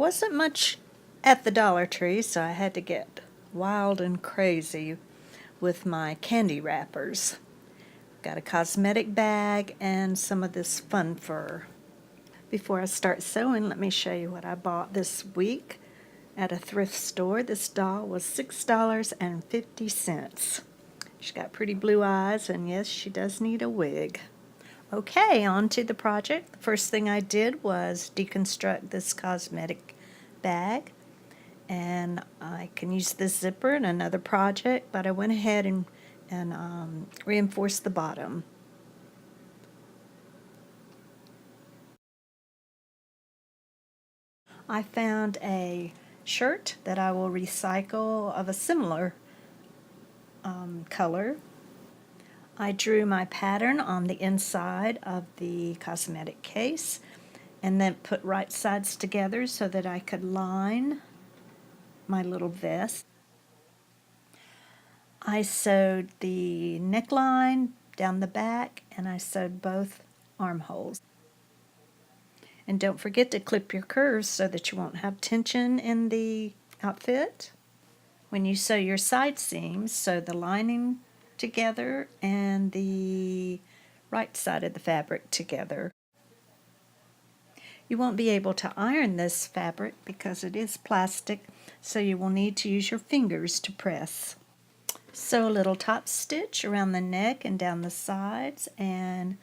wasn't much at the Dollar Tree, so I had to get wild and crazy with my candy wrappers. Got a cosmetic bag and some of this fun fur. Before I start sewing, let me show you what I bought this week at a thrift store. This doll was $6.50. She's got pretty blue eyes, and yes, she does need a wig. Okay, on to the project. The first thing I did was deconstruct this cosmetic bag, and I can use this zipper in another project, but I went ahead and reinforced the bottom. I found a shirt that I will recycle of a similar color. I drew my pattern on the inside of the cosmetic case and then put right sides together so that I could line my little vest. I sewed the neckline down the back, and I sewed both armholes. And don't forget to clip your curves so that you won't have tension in the outfit. When you sew your side seams, sew the lining together and the right side of the fabric together. You won't be able to iron this fabric because it is plastic, so you will need to use your fingers to press. Sew a little top stitch around the neck and down the sides and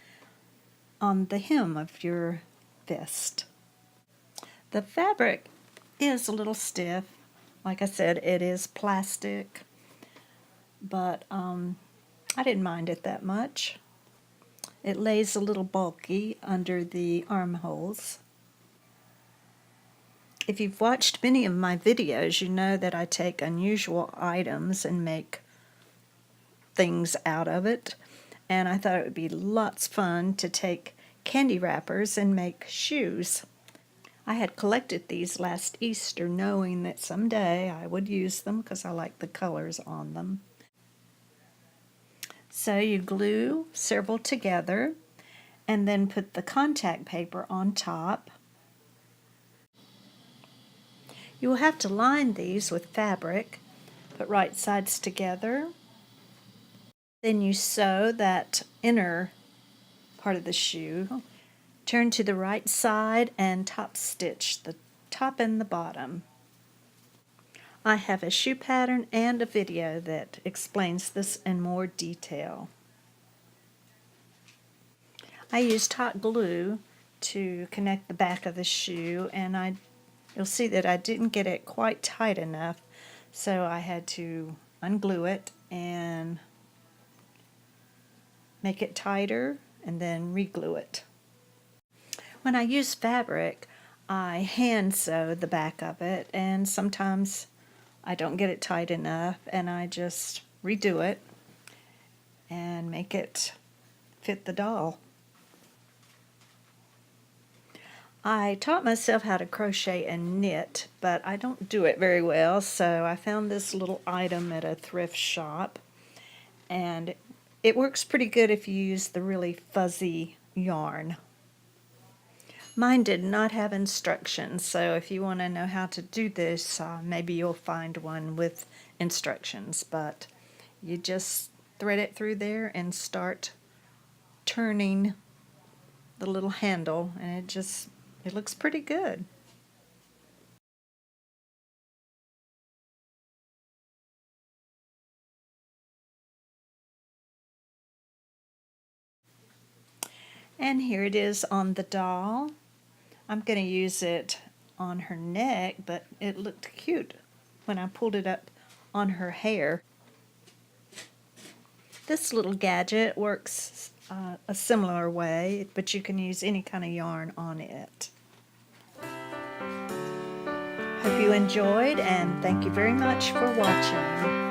on the hem of your vest. The fabric is a little stiff. Like I said, it is plastic, but I didn't mind it that much. It lays a little bulky under the armholes. If you've watched many of my videos, you know that I take unusual items and make things out of it, and I thought it would be lots of fun to take candy wrappers and make shoes. I had collected these last Easter knowing that someday I would use them because I like the colors on them. So you glue several together and then put the contact paper on top. You will have to line these with fabric, put right sides together. Then you sew that inner part of the shoe. Turn to the right side and top stitch the top and the bottom. I have a shoe pattern and a video that explains this in more detail. I used hot glue to connect the back of the shoe, and you'll see that I didn't get it quite tight enough, so I had to unglue it and make it tighter and then re-glue it. When I use fabric, I hand sew the back of it, and sometimes I don't get it tight enough, and I just redo it and make it fit the doll. I taught myself how to crochet and knit, but I don't do it very well, so I found this little item at a thrift shop, and it works pretty good if you use the really fuzzy yarn. Mine did not have instructions, so if you want to know how to do this, maybe you'll find one with instructions, but you just thread it through there and start turning the little handle, and it looks pretty good. And here it is on the doll. I'm going to use it on her neck, but it looked cute when I pulled it up on her hair. This little gadget works a similar way, but you can use any kind of yarn on it. Hope you enjoyed, and thank you very much for watching.